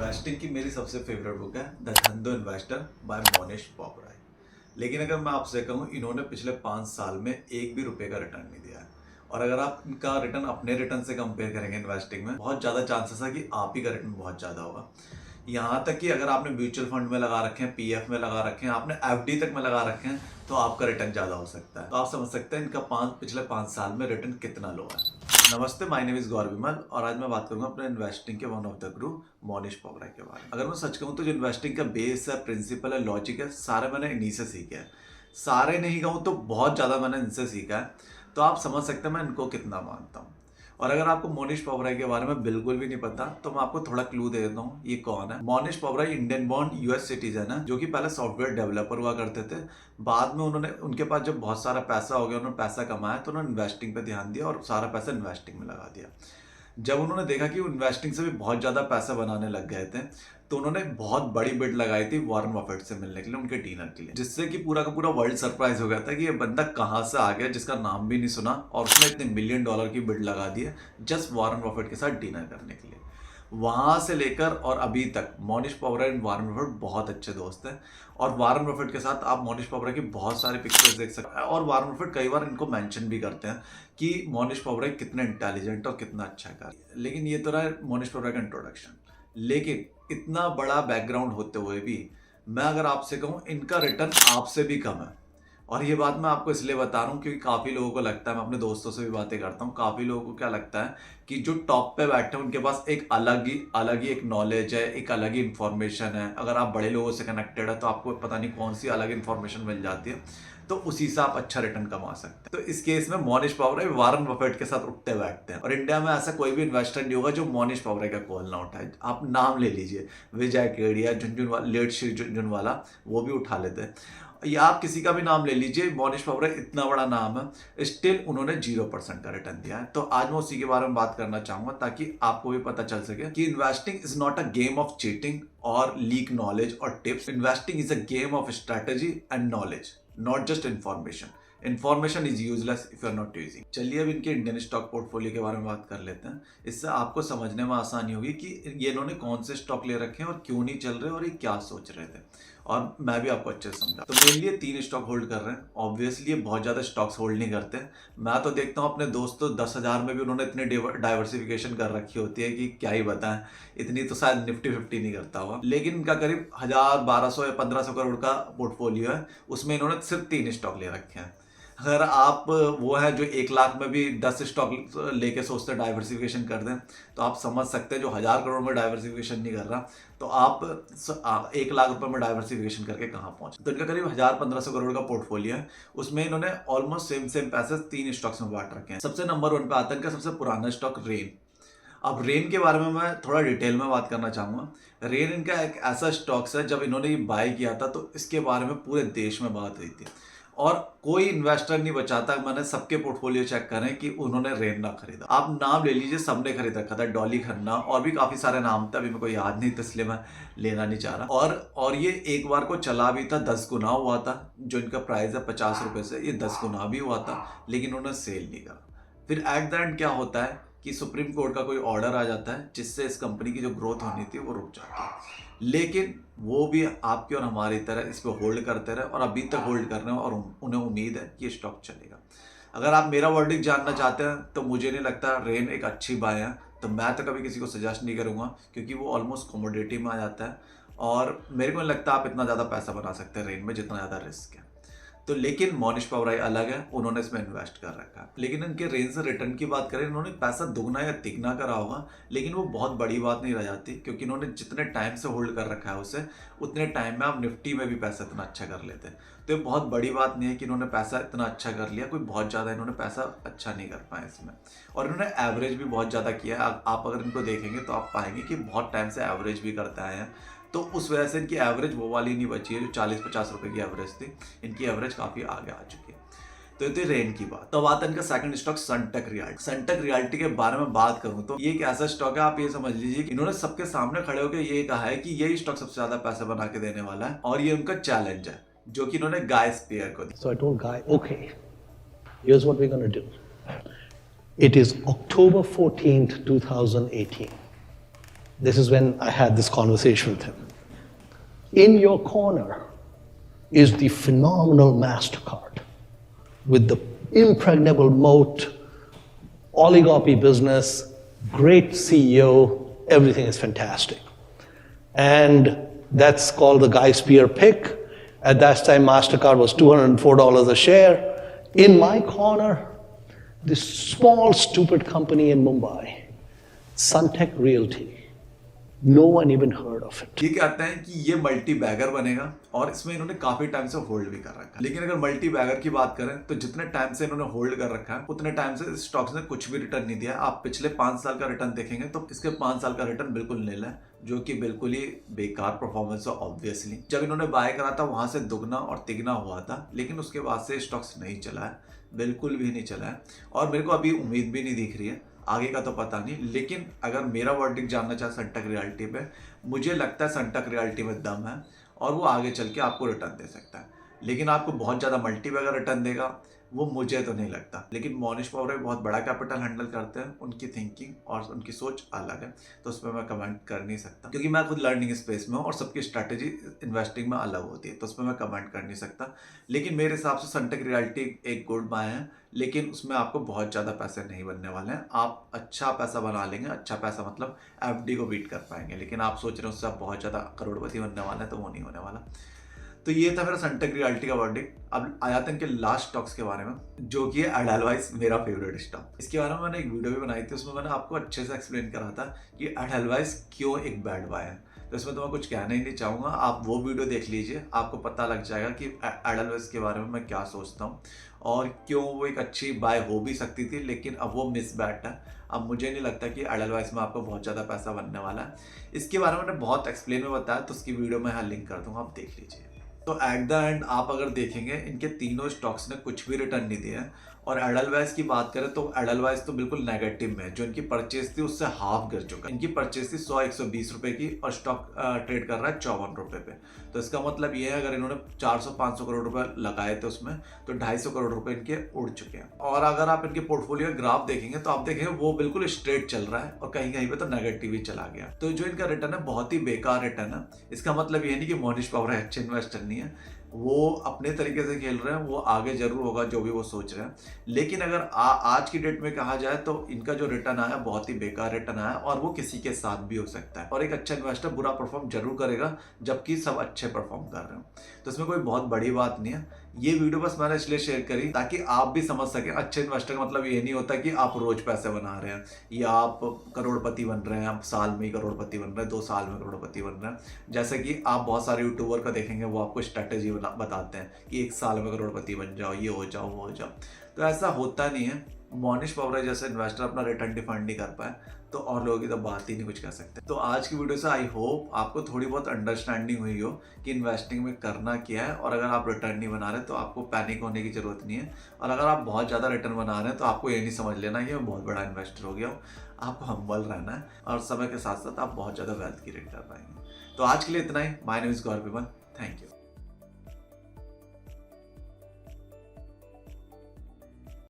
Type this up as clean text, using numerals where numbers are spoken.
Investing की मेरी सबसे फेवरेट बुक है द धंधो इन्वेस्टर बाय मोनिश पोपराय। लेकिन अगर मैं आपसे कहूँ, इन्होंने पिछले 5 साल में एक भी रुपए का रिटर्न नहीं दिया है। और अगर आप इनका रिटर्न अपने रिटर्न से कंपेयर करेंगे इन्वेस्टिंग में, बहुत ज़्यादा चांसेस है कि आप ही का रिटर्न बहुत ज़्यादा होगा। यहाँ तक कि अगर आपने म्यूचुअल फंड में लगा रखे हैं, पीएफ में लगा रखे हैं, आपने एफडी तक में लगा रखे हैं, तो आपका रिटर्न ज़्यादा हो सकता है। तो आप समझ सकते हैं इनका पिछले 5 साल में रिटर्न कितना लो है। नमस्ते, माय नेम इज गौर विमल और आज मैं बात करूंगा अपने इन्वेस्टिंग के वन ऑफ द गुरु मोनिश पोपराय के बारे में। अगर मैं सच कहूँ तो जो इन्वेस्टिंग का बेस है, प्रिंसिपल है, लॉजिक है, सारे मैंने इन्हीं से सीखे हैं। सारे नहीं कहूँ तो बहुत ज़्यादा मैंने इनसे सीखा है। तो आप समझ सकते हैं मैं इनको कितना मानता हूँ। और अगर आपको मोनिश पोपराय के बारे में बिल्कुल भी नहीं पता तो मैं आपको थोड़ा क्लू दे देता हूँ ये कौन है। Monish Popray Indian born US citizen है, जो कि पहले सॉफ्टवेयर डेवलपर हुआ करते थे। बाद में उनके पास जब बहुत सारा पैसा हो गया, उन्होंने पैसा कमाया, तो उन्होंने इन्वेस्टिंग पे ध्यान दिया और सारा पैसा इन्वेस्टिंग में लगा दिया। जब उन्होंने देखा कि इन्वेस्टिंग से भी बहुत ज़्यादा पैसा बनाने लग गए थे, तो उन्होंने बहुत बड़ी बिड लगाई थी वॉरेन बफेट से मिलने के लिए, उनके डिनर के लिए, जिससे कि पूरा का पूरा वर्ल्ड सरप्राइज हो गया था कि ये बंदा कहाँ से आ गया जिसका नाम भी नहीं सुना और उसने इतने $1 मिलियन की बिड लगा दी है जस्ट वॉरेन बफेट के साथ डिनर करने के लिए। वहां से लेकर और अभी तक मोनिश पोपराय और वॉरेन बफेट बहुत अच्छे दोस्त हैं। और वॉरेन बफेट के साथ आप मोनिश पोपराय की बहुत सारी पिक्चर्स देख सकते हैं। और वॉरेन बफेट कई बार इनको मेंशन भी करते हैं कि मोनिश पोपराय कितने इंटेलिजेंट और कितना अच्छा कर। लेकिन ये तो रहा मोनिश पोपराय का इंट्रोडक्शन। लेकिन इतना बड़ा बैकग्राउंड होते हुए भी मैं अगर आपसे कहूँ, इनका रिटर्न आपसे भी कम है। और ये बात मैं आपको इसलिए बता रहा हूँ क्योंकि काफ़ी लोगों को लगता है, मैं अपने दोस्तों से भी बातें करता हूँ, काफ़ी लोगों को क्या लगता है कि जो टॉप पे बैठे हैं उनके पास एक अलग ही एक नॉलेज है, एक अलग ही इंफॉर्मेशन है। अगर आप बड़े लोगों से कनेक्टेड है तो आपको पता नहीं कौन सी अलग इंफॉर्मेशन मिल जाती है, तो उसी से आप अच्छा रिटर्न कमा सकते हैं। तो इस केस में मोनिश पोपराय वॉरेन बफेट के साथ उठते बैठते हैं। और इंडिया में ऐसा कोई भी इन्वेस्टर नहीं होगा जो मोनिश पोपराय का कॉल ना उठाए। आप नाम ले लीजिए, विजय केडिया, झुनझुनवाला, लेट श्री झुनझुनवाला, वो भी उठा लेते हैं। या आप किसी का भी नाम ले लीजिए, मोनिश पोपराय इतना बड़ा नाम है, स्टिल उन्होंने 0% का रिटर्न दिया है। तो आज मैं उसी के बारे में बात करना चाहूंगा ताकि आपको भी पता चल सके कि investing is not a game of cheating और लीक नॉलेज और tips. Investing is a game of strategy and knowledge, not just information. Information is useless if you are not using. चलिए अब इनके इंडियन स्टॉक पोर्टफोलियो के बारे में बात कर लेते हैं। इससे आपको समझने में आसानी होगी कि ये इन्होंने कौन से स्टॉक ले रखे हैं और क्यों नहीं चल रहे और ये क्या सोच रहे थे, और मैं भी आपको अच्छे से समझा। तो मेनली ये 3 स्टॉक होल्ड कर रहे हैं। ऑब्वियसली ये बहुत ज़्यादा स्टॉक्स होल्ड नहीं करते। मैं तो देखता हूँ अपने दोस्तों 10,000 में भी उन्होंने इतनी डाइवर्सिफिकेशन कर रखी होती है कि क्या ही बताएं। इतनी तो शायद निफ्टी 50 नहीं करता हुआ। लेकिन इनका करीब 1,000, 1,200 या 1,500 करोड़ का पोर्टफोलियो है, उसमें इन्होंने सिर्फ 3 स्टॉक ले रखे हैं। अगर आप वो है जो 1 लाख में भी 10 स्टॉक लेके सोचते हैं डाइवर्सिफिकेशन कर दें, तो आप समझ सकते हैं जो 1,000 करोड़ में डाइवर्सिफिकेशन नहीं कर रहा, तो आप 1 लाख रुपए में डाइवर्सिफिकेशन करके कहाँ पहुंचे। तो इनका करीब 1,000-1,500 करोड़ का पोर्टफोलियो है, उसमें इन्होंने ऑलमोस्ट सेम पैसे 3 स्टॉक्स में बांट रखे हैं। सबसे नंबर 1 पे आता है इनका सबसे पुराना स्टॉक रेन। अब रेन के बारे में मैं थोड़ा डिटेल में बात करना चाहूँगा। रेन इनका एक ऐसा स्टॉक्स है, जब इन्होंने ये बाय किया था तो इसके बारे में पूरे देश में बात हुई थी और कोई इन्वेस्टर नहीं बचाता। मैंने सबके पोर्टफोलियो चेक करें कि उन्होंने रेन ना खरीदा। आप नाम ले लीजिए, सबने खरीद रखा था, डॉली खन्ना और भी काफ़ी सारे नाम थे, अभी मेरे को याद नहीं तो इसलिए मैं लेना नहीं चाह रहा। और ये एक बार को चला भी था, 10 गुना हुआ था। जो इनका प्राइस है 50 रुपये से, ये 10 गुना भी हुआ था, लेकिन उन्होंने सेल नहीं करा। फिर एट द एंड क्या होता है कि सुप्रीम कोर्ट का कोई ऑर्डर आ जाता है जिससे इस कंपनी की जो ग्रोथ होनी थी वो रुक जाती है। लेकिन वो भी आपकी और हमारी तरह इस पर होल्ड करते रहे और अभी तक होल्ड कर रहे हैं और उन्हें उम्मीद है कि ये स्टॉक चलेगा। अगर आप मेरा वर्डिक्ट जानना चाहते हैं तो मुझे नहीं लगता रेन एक अच्छी बाय है। तो मैं तो कभी किसी को सजेस्ट नहीं करूँगा क्योंकि वो ऑलमोस्ट कमोडिटी में आ जाता है और मेरे को नहीं लगता आप इतना ज़्यादा पैसा बना सकते हैं रेन में जितना ज़्यादा रिस्क है। तो लेकिन मोनिश पोपराय अलग है, उन्होंने इसमें इन्वेस्ट कर रखा है। लेकिन इनके रेंज से रिटर्न की बात करें, इन्होंने पैसा दुगना या तिगना करा होगा, लेकिन वो बहुत बड़ी बात नहीं रह जाती क्योंकि इन्होंने जितने टाइम से होल्ड कर रखा है उसे, उतने टाइम में आप निफ्टी में भी पैसा इतना अच्छा कर लेते हैं। तो ये बहुत बड़ी बात नहीं है कि इन्होंने पैसा इतना अच्छा कर लिया, कोई बहुत ज़्यादा इन्होंने पैसा अच्छा नहीं कर पाया इसमें। और इन्होंने एवरेज भी बहुत ज़्यादा किया है। आप अगर इनको देखेंगे तो आप पाएंगे कि बहुत टाइम से एवरेज भी करते आए हैं। तो उस वजह से इनकी एवरेज वो वाली नहीं बची है जो 40-50 रुपए की एवरेज थी। इनकी एवरेज काफ़ी आगे आ चुकी है। तो ये थी रेन की बात। तो अब आता है इनका सेकंड स्टॉक सनटेक रियल्टी। सनटेक रियल्टी के बारे में बात करूं तो ये एक ऐसा स्टॉक है, आप ये समझ लीजिए कि इन्होंने सबके सामने खड़े होकर ये कहा है कि यही स्टॉक सबसे ज्यादा पैसा बना के देने वाला है और ये उनका चैलेंज है जो कि इन्होंने गाय स्पेयर को दिया। So I told Guy, okay, here's what we're going to do. It is October 14th, 2018. This is when I had this conversation with him. In your corner is the phenomenal MasterCard with the impregnable moat, oligopoly business, great CEO, everything is fantastic. And that's called the Guy Spear pick. At that time, MasterCard was $204 a share. In my corner, this small, stupid company in Mumbai, Suntech Realty. No one even heard of it. ये कहते हैं कि ये multi bagger बनेगा और इसमें इन्होंने काफी टाइम से होल्ड भी कर रखा है। लेकिन अगर मल्टी बैगर की बात करें तो जितने टाइम से इन्होंने होल्ड कर रखा है उतने टाइम से स्टॉक्स ने कुछ भी रिटर्न नहीं दिया। आप पिछले 5 साल का रिटर्न देखेंगे तो इसके 5 साल का रिटर्न बिल्कुल नील है, जो कि बिल्कुल ही बेकार परफॉर्मेंस है। ऑब्वियसली जब इन्होंने बाय करा था वहां से दुगना और तिगना हुआ था, लेकिन उसके बाद से स्टॉक्स नहीं चला है, बिल्कुल भी नहीं चला है। और मेरे को अभी उम्मीद भी नहीं दिख रही है, आगे का तो पता नहीं। लेकिन अगर मेरा वर्डिक्ट जानना चाहे सनटेक रियल्टी पे, मुझे लगता है सनटेक रियल्टी में दम है और वो आगे चल के आपको रिटर्न दे सकता है। लेकिन आपको बहुत ज़्यादा मल्टी बैगर रिटर्न देगा वो मुझे तो नहीं लगता। लेकिन मोनिश पॉवरा बहुत बड़ा कैपिटल हैंडल करते हैं, उनकी थिंकिंग और उनकी सोच अलग है, तो उस पर मैं कमेंट कर नहीं सकता क्योंकि मैं खुद लर्निंग स्पेस में हूँ और सबकी स्ट्रैटेजी इन्वेस्टिंग में अलग होती है, तो उस पर मैं कमेंट कर नहीं सकता। लेकिन मेरे हिसाब से सनटेक रियल्टी एक गुड बाय है, लेकिन उसमें आपको बहुत ज़्यादा पैसे नहीं बनने वाले हैं। आप अच्छा पैसा बना लेंगे, अच्छा पैसा मतलब एफडी को बीट कर पाएंगे। लेकिन आप सोच रहे हो उससे आप बहुत ज़्यादा करोड़पति बनने वाले हैं, तो वो नहीं होने वाला। तो ये था मेरा सनटेक रियल्टी का वर्डिक्ट। अब आ जाते हैं इनके लास्ट स्टॉक्स के बारे में, जो कि है एडलवाइस, मेरा फेवरेट स्टॉक। इसके बारे में मैंने एक वीडियो भी बनाई थी, उसमें मैंने आपको अच्छे से एक्सप्लेन करा था कि एडलवाइस क्यों एक बैड बाय है। तो इसमें तो मैं कुछ कहना ही नहीं चाहूँगा, आप वो वीडियो देख लीजिए, आपको पता लग जाएगा कि एडलवाइस के बारे में मैं क्या सोचता हूँ और क्यों वो एक अच्छी बाय हो भी सकती थी, लेकिन अब वो मिस बैट है। अब मुझे नहीं लगता कि एडलवाइस में आपको बहुत ज़्यादा पैसा बनने वाला है। इसके बारे में मैंने बहुत एक्सप्लेन में बताया, तो उसकी वीडियो मैं यहाँ लिंक कर दूँगा, आप देख लीजिए। तो एट द एंड आप अगर देखेंगे इनके तीनों स्टॉक्स ने कुछ भी रिटर्न नहीं दिया है। और एडलवाइस की बात करें तो एडलवाइस तो बिल्कुल नेगेटिव में है। जो इनकी परचेज थी उससे हाफ गिर चुका है। इनकी परचेज थी 100-120 रुपए की और स्टॉक ट्रेड कर रहा है 54 रुपए पे। तो इसका मतलब ये है अगर इन्होंने 400-500 करोड़ रुपए लगाए थे उसमें, तो 250 करोड़ रुपए इनके उड़ चुके हैं। और अगर आप इनके पोर्टफोलियो का ग्राफ देखेंगे तो आप देखेंगे वो बिल्कुल स्ट्रेट चल रहा है और कहीं कहीं पे तो नेगेटिव ही चला गया। तो जो इनका रिटर्न है बहुत ही बेकार रिटर्न है। इसका मतलब ये नहीं कि मोनिश पॉवरा अच्छे इन्वेस्टर नहीं है, वो अपने तरीके से खेल रहे हैं, वो आगे जरूर होगा जो भी वो सोच रहे हैं। लेकिन अगर आज की डेट में कहा जाए तो इनका जो रिटर्न आया बहुत ही बेकार रिटर्न आया और वो किसी के साथ भी हो सकता है। और एक अच्छा इन्वेस्टर बुरा परफॉर्म जरूर करेगा जबकि सब अच्छे परफॉर्म कर रहे हो, तो इसमें कोई बहुत बड़ी बात नहीं है। ये वीडियो बस मैंने इसलिए शेयर करी ताकि आप भी समझ सकें अच्छे इन्वेस्टर का मतलब ये नहीं होता कि आप रोज पैसे बना रहे हैं या आप करोड़पति बन रहे हैं, आप साल में ही करोड़पति बन रहे हैं, 2 साल में करोड़पति बन रहे हैं। जैसे कि आप बहुत सारे यूट्यूबर का देखेंगे, वो आपको स्ट्रैटेजी बताते हैं कि 1 साल में करोड़पति बन जाओ, ये हो जाओ, वो हो जाओ। तो ऐसा होता नहीं है। मोनिश पॉवरा जैसे इन्वेस्टर अपना रिटर्न डिफाइंड नहीं कर पाए तो और लोगों की तो बात ही नहीं कुछ कर सकते। तो आज की वीडियो से आई होप आपको थोड़ी बहुत अंडरस्टैंडिंग हुई हो कि इन्वेस्टिंग में करना क्या है। और अगर आप रिटर्न नहीं बना रहे तो आपको पैनिक होने की जरूरत नहीं है। और अगर आप बहुत ज़्यादा रिटर्न बना रहे हैं तो आपको ये नहीं समझ लेना कि मैं बहुत बड़ा इन्वेस्टर हो गया हूँ। आपको हम्बल रहना है और समय के साथ साथ आप बहुत ज़्यादा वेल्थ क्रिएट कर पाएंगे। तो आज के लिए इतना ही। My name is Gaurav Vimal, thank you.